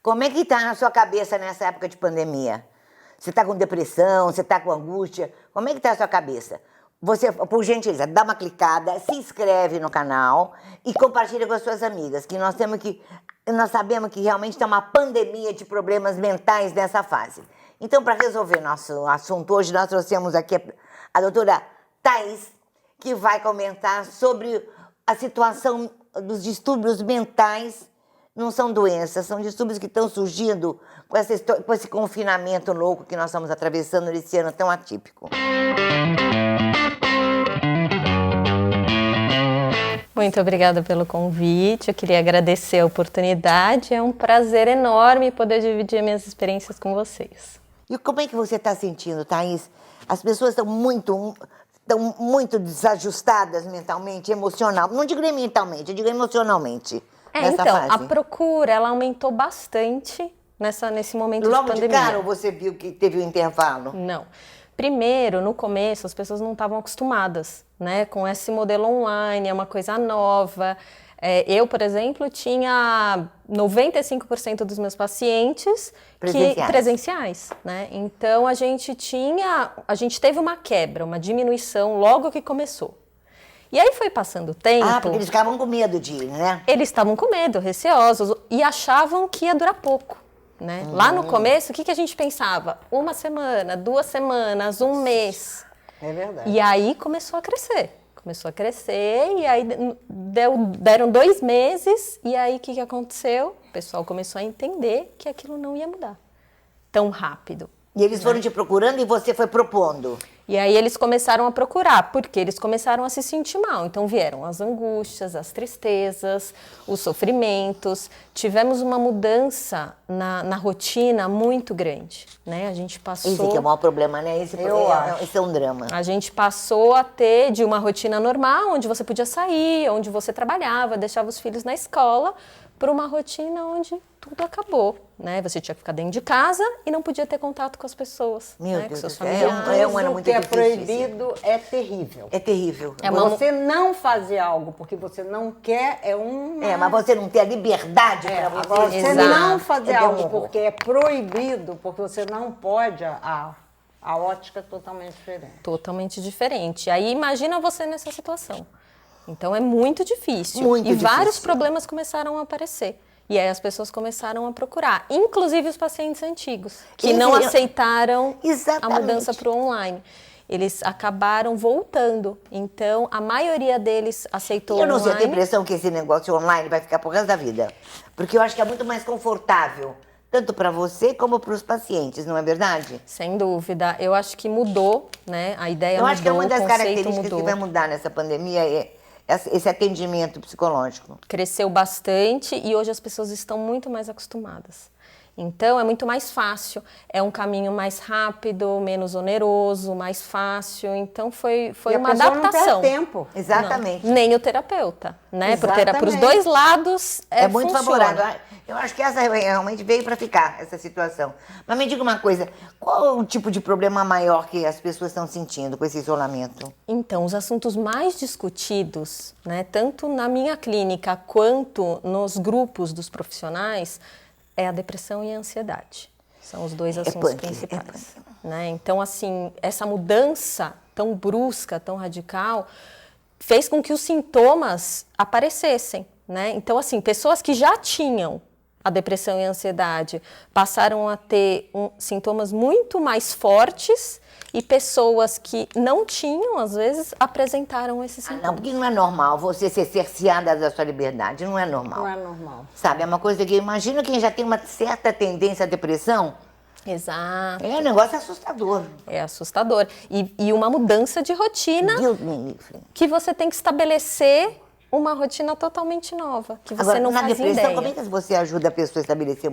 como é que tá a sua cabeça nessa época de pandemia? Você está com depressão, você está com angústia? Como é que está a sua cabeça? Você, por gentileza, dá uma clicada, se inscreve no canal e compartilha com as suas amigas, que nós sabemos que realmente está uma pandemia de problemas mentais nessa fase. Então, para resolver nosso assunto hoje, nós trouxemos aqui a doutora Thaís, que vai comentar sobre a situação dos distúrbios mentais. Não são doenças, são distúrbios que estão surgindo com esse confinamento louco que nós estamos atravessando nesse ano tão atípico. Muito obrigada pelo convite, eu queria agradecer a oportunidade, é um prazer enorme poder dividir minhas experiências com vocês. E como é que você está sentindo, Thaís? As pessoas estão muito desajustadas mentalmente, emocionalmente, não digo nem mentalmente, eu digo emocionalmente. Nessa fase. A procura, ela aumentou bastante nesse momento de pandemia. Logo de cara, você viu que teve um intervalo? Não. Primeiro, no começo, as pessoas não estavam acostumadas, né, com esse modelo online, é uma coisa nova. Eu, por exemplo, tinha 95% dos meus pacientes presenciais, né? Então, a gente teve uma quebra, uma diminuição logo que começou. E aí foi passando o tempo... Ah, porque eles ficavam com medo de ir, né? Eles estavam com medo, receosos, e achavam que ia durar pouco, né? Lá no começo, o que a gente pensava? 1 semana, 2 semanas, 1 mês. É verdade. E aí começou a crescer, e aí deram 2 meses, e aí o que aconteceu? O pessoal começou a entender que aquilo não ia mudar tão rápido. E eles foram te procurando e você foi propondo? E aí eles começaram a procurar, porque eles começaram a se sentir mal. Então vieram as angústias, as tristezas, os sofrimentos. Tivemos uma mudança na rotina muito grande, né? A gente passou... Esse que é o maior problema, né? Esse é um drama. A gente passou a ter de uma rotina normal, onde você podia sair, onde você trabalhava, deixava os filhos na escola, para uma rotina onde tudo acabou, né? Você tinha que ficar dentro de casa e não podia ter contato com as pessoas, Meu né? Deus, com seus familiares. É um ano muito difícil. difícil. O que é proibido é terrível. É terrível. Você não fazer algo porque você não quer mas você não ter a liberdade para você. Agora, você Exato. não fazer É um algo horror. porque é proibido, porque você não pode, a ótica é totalmente diferente. Totalmente diferente. Aí imagina você nessa situação. Então é muito difícil. Muito difícil. Vários problemas começaram a aparecer. E aí as pessoas começaram a procurar, inclusive os pacientes antigos, que não aceitaram a mudança para o online. Eles acabaram voltando. Então, a maioria deles aceitou o online. Eu não sei, eu tenho a impressão que esse negócio online vai ficar pro resto da vida. Porque eu acho que é muito mais confortável, tanto para você como para os pacientes, não é verdade? Sem dúvida. Eu acho que mudou, né? A ideia Eu mudou, acho que é uma das o conceito características mudou. que vai mudar nessa pandemia é esse atendimento psicológico. Cresceu bastante e hoje as pessoas estão muito mais acostumadas. Então, é muito mais fácil, é um caminho mais rápido, menos oneroso, mais fácil. Então, foi uma adaptação. Não tem tempo. Exatamente. Não, nem o terapeuta, né? Exatamente. Porque para os dois lados É muito funciona. favorável. Eu acho que essa realmente veio para ficar, essa situação. Mas me diga uma coisa, qual o tipo de problema maior que as pessoas estão sentindo com esse isolamento? Então, os assuntos mais discutidos, né, tanto na minha clínica quanto nos grupos dos profissionais, é a depressão e a ansiedade. São os 2 assuntos principais. Né? Então, assim, essa mudança tão brusca, tão radical, fez com que os sintomas aparecessem. Né? Então, assim, pessoas que já tinham a depressão e a ansiedade passaram a ter sintomas muito mais fortes e pessoas que não tinham, às vezes, apresentaram esses sintomas. Não, porque não é normal você ser cerceada da sua liberdade, não é normal. Não é normal. Sabe, é uma coisa que imagina quem já tem uma certa tendência à depressão. Exato. É um negócio assustador. É assustador. E uma mudança de rotina Deus me livre. que você tem que estabelecer uma rotina totalmente nova, que você Agora, não na fazia depressão, ideia. como é que você ajuda a pessoa a estabelecer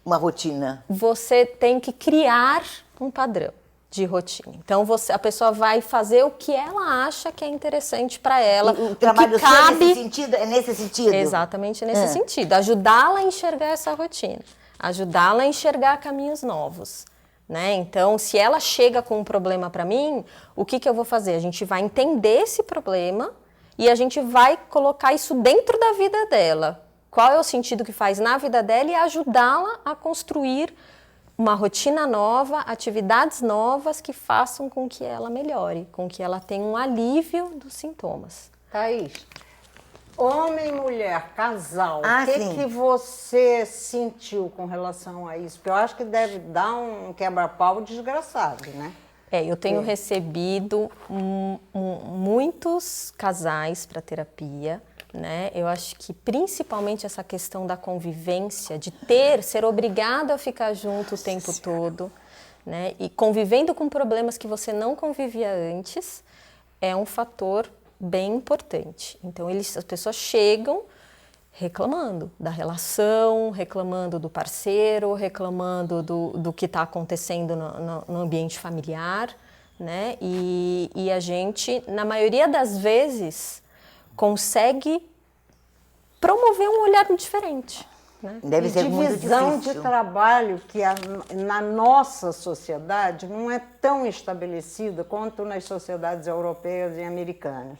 uma rotina? Você tem que criar um padrão de rotina. Então, a pessoa vai fazer o que ela acha que é interessante para ela. O trabalho que cabe... é nesse sentido? Exatamente nesse sentido. Ajudá-la a enxergar essa rotina. Ajudá-la a enxergar caminhos novos. Né? Então, se ela chega com um problema para mim, o que eu vou fazer? A gente vai entender esse problema e a gente vai colocar isso dentro da vida dela. qual é o sentido que faz na vida dela e ajudá-la a construir uma rotina nova, atividades novas que façam com que ela melhore, com que ela tenha um alívio dos sintomas. Thaís, homem, mulher, casal, Ah, o que sim. que você sentiu com relação a isso? Porque eu acho que deve dar um quebra-pau desgraçado, né? Eu tenho recebido muitos casais para terapia, né? Eu acho que principalmente essa questão da convivência, de ser obrigado a ficar junto o tempo todo, né? E convivendo com problemas que você não convivia antes, é um fator bem importante. Então, as pessoas chegam reclamando da relação, reclamando do parceiro, reclamando do que está acontecendo no ambiente familiar, né? E a gente, na maioria das vezes, consegue promover um olhar diferente, né? Deve ser muito Divisão difícil. de trabalho que na nossa sociedade não é tão estabelecida quanto nas sociedades europeias e americanas.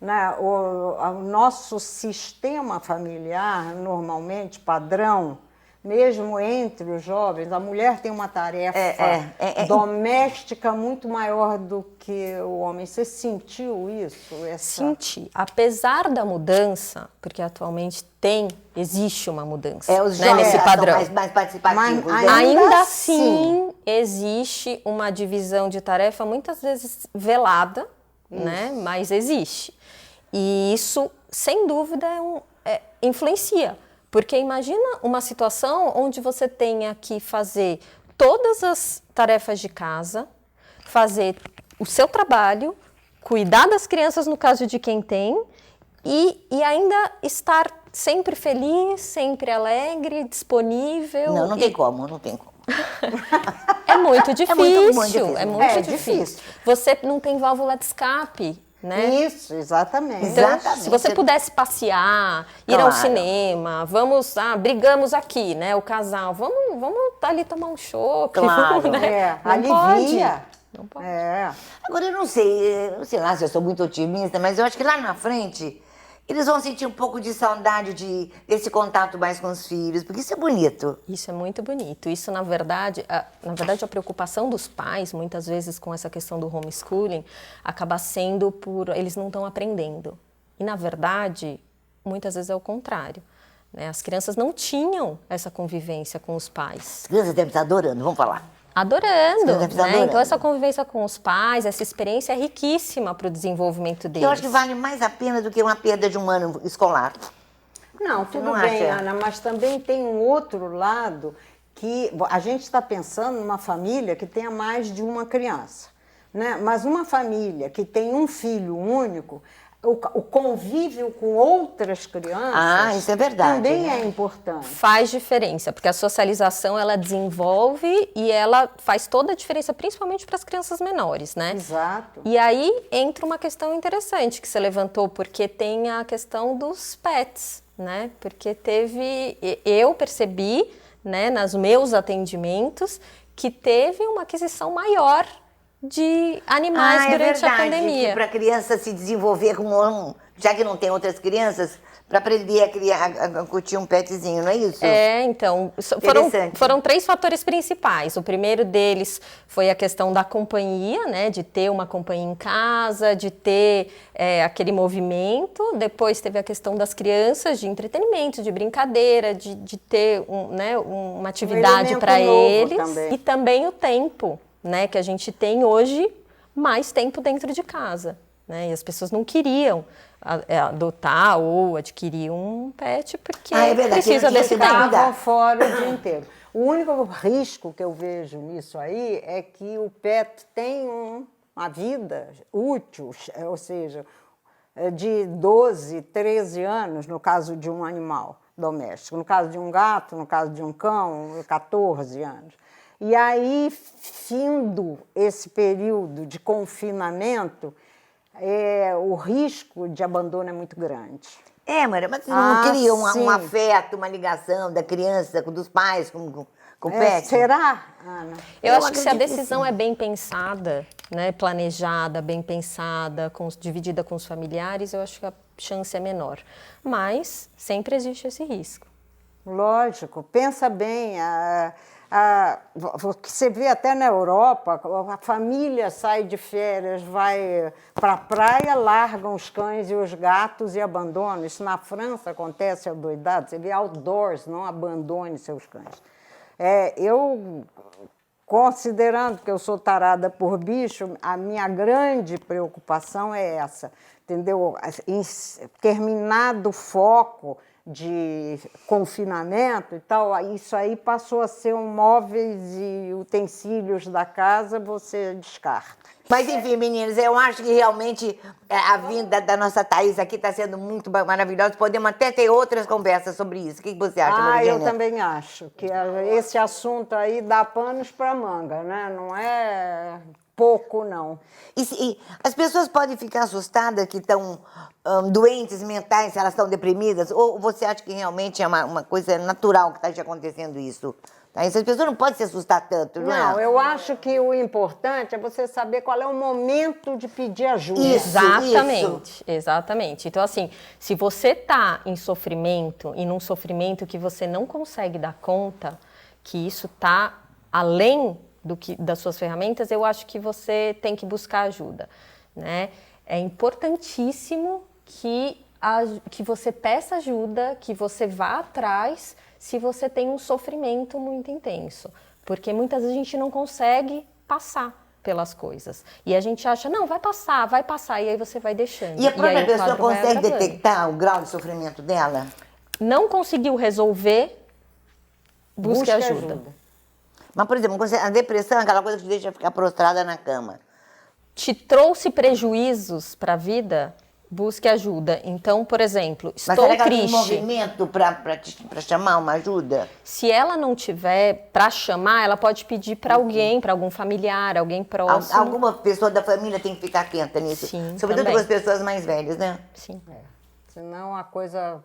Né? O nosso sistema familiar, normalmente, padrão, mesmo entre os jovens, a mulher tem uma tarefa doméstica muito maior do que o homem. Você sentiu isso? Senti. Apesar da mudança, porque atualmente existe uma mudança, Os né, jovens nesse já padrão. são mais participativos. Mas né? Ainda assim, assim, existe uma divisão de tarefa, muitas vezes velada, né? Mas existe. E isso, sem dúvida, influencia. Porque imagina uma situação onde você tenha que fazer todas as tarefas de casa, fazer o seu trabalho, cuidar das crianças no caso de quem tem, e ainda estar sempre feliz, sempre alegre, disponível. Não tem como, não tem como. É muito difícil, muito difícil. é muito difícil. Você não tem válvula de escape, né? Isso, exatamente. Então, Exatamente. se você pudesse passear, ir ao Claro. cinema, brigamos aqui, né, o casal, vamos ali tomar um chopp, Claro. né? Não alivia. pode. Não pode. Agora, eu não sei lá se eu sou muito otimista, mas eu acho que lá na frente eles vão sentir um pouco de saudade desse contato mais com os filhos, porque isso é bonito. Isso é muito bonito. Isso, na verdade, a preocupação dos pais, muitas vezes com essa questão do homeschooling, acaba sendo eles não estão aprendendo. E, na verdade, muitas vezes é o contrário, né? As crianças não tinham essa convivência com os pais. As crianças devem estar adorando, vamos falar. Adorando, Você tá né? adorando. Então essa convivência com os pais, essa experiência é riquíssima para o desenvolvimento deles. Eu acho que vale mais a pena do que uma perda de um ano escolar. Não, tudo não bem, acha? Ana, mas também tem um outro lado que a gente está pensando numa família que tenha mais de uma criança, né? Mas uma família que tem um filho único, o convívio com outras crianças isso é verdade, também né? é importante. Faz diferença, porque a socialização ela desenvolve e ela faz toda a diferença, principalmente para as crianças menores, né? Exato. E aí entra uma questão interessante que você levantou, porque tem a questão dos pets, né? Porque eu percebi, né, nos meus atendimentos, que teve uma aquisição maior de animais durante a pandemia. Para a criança se desenvolver já que não tem outras crianças, para aprender a curtir um petzinho, não é isso? Então, Interessante. foram 3 fatores principais. O primeiro deles foi a questão da companhia, né, de ter uma companhia em casa, de ter aquele movimento. Depois teve a questão das crianças, de entretenimento, de brincadeira, de ter uma atividade para eles. Também. E também o tempo, né, que a gente tem hoje mais tempo dentro de casa, né, e as pessoas não queriam adotar ou adquirir um pet porque precisa desse tempo. Ficavam fora o dia inteiro. O único risco que eu vejo nisso aí é que o pet tem uma vida útil, ou seja, de 12, 13 anos, no caso de um animal doméstico. No caso de um gato, no caso de um cão, 14 anos. E aí, findo esse período de confinamento, o risco de abandono é muito grande. Maria, mas você não cria um sim. afeto, uma ligação da criança, dos pais com o pet? Será, Ana? Eu acho que se a acredito que decisão sim. é bem pensada, né, planejada, bem pensada, dividida com os familiares, eu acho que a chance é menor. Mas sempre existe esse risco. Lógico, pensa bem. Você vê até na Europa, a família sai de férias, vai para a praia, largam os cães e os gatos e abandonam. Isso na França acontece adoidado. Você vê outdoors, não abandone seus cães. Eu, considerando que eu sou tarada por bicho, a minha grande preocupação é essa, entendeu? Em terminado o foco de confinamento e tal, isso aí passou a ser móveis e utensílios da casa, você descarta. Mas enfim, meninas, eu acho que realmente a vinda da nossa Thaís aqui está sendo muito maravilhosa. Podemos até ter outras conversas sobre isso. O que você acha, Maria Eu Eugênia? também acho que esse assunto aí dá panos para manga, né? Não é pouco, não. E as pessoas podem ficar assustadas que estão doentes mentais, se elas estão deprimidas? Ou você acha que realmente é uma coisa natural que está te acontecendo isso? Tá? Essas pessoas não podem se assustar tanto, não é? Não, eu acho que o importante é você saber qual é o momento de pedir ajuda. Isso. Exatamente, exatamente. Então, assim, se você está em sofrimento e num sofrimento que você não consegue dar conta, que isso está além das suas ferramentas, eu acho que você tem que buscar ajuda, né? É importantíssimo que você peça ajuda, que você vá atrás se você tem um sofrimento muito intenso, porque muitas vezes a gente não consegue passar pelas coisas. E a gente acha, não, vai passar, e aí você vai deixando. E a própria pessoa quadro vai consegue agravando. detectar o grau de sofrimento dela? Não conseguiu resolver, busque ajuda. Mas, por exemplo, a depressão é aquela coisa que te deixa ficar prostrada na cama. Te trouxe prejuízos para a vida, busque ajuda. Então, por exemplo, Mas estou será que ela tem triste. movimento para chamar uma ajuda? Se ela não tiver para chamar, ela pode pedir para alguém, para algum familiar, alguém próximo. Alguma pessoa da família tem que ficar atenta nisso. Sim, Sobretudo também. com as pessoas mais velhas, né? Sim. Senão a coisa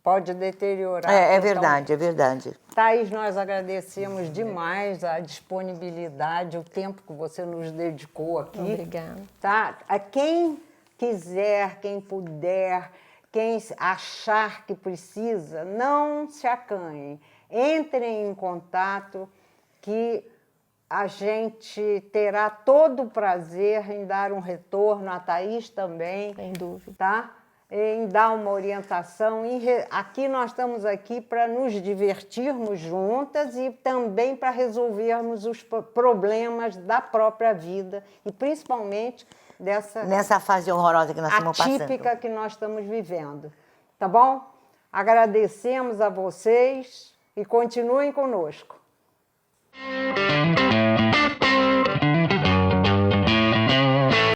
pode deteriorar. É verdade, é verdade. Thaís, nós agradecemos demais a disponibilidade, o tempo que você nos dedicou aqui. Obrigada. Tá? A quem quiser, quem puder, quem achar que precisa, não se acanhe. Entrem em contato que a gente terá todo o prazer em dar um retorno, a Thaís também. Sem dúvida. Tá? Em dar uma orientação. Aqui nós estamos aqui para nos divertirmos juntas e também para resolvermos os problemas da própria vida e principalmente nessa fase horrorosa que nós estamos passando. Atípica que nós estamos vivendo. Tá bom? Agradecemos a vocês e continuem conosco.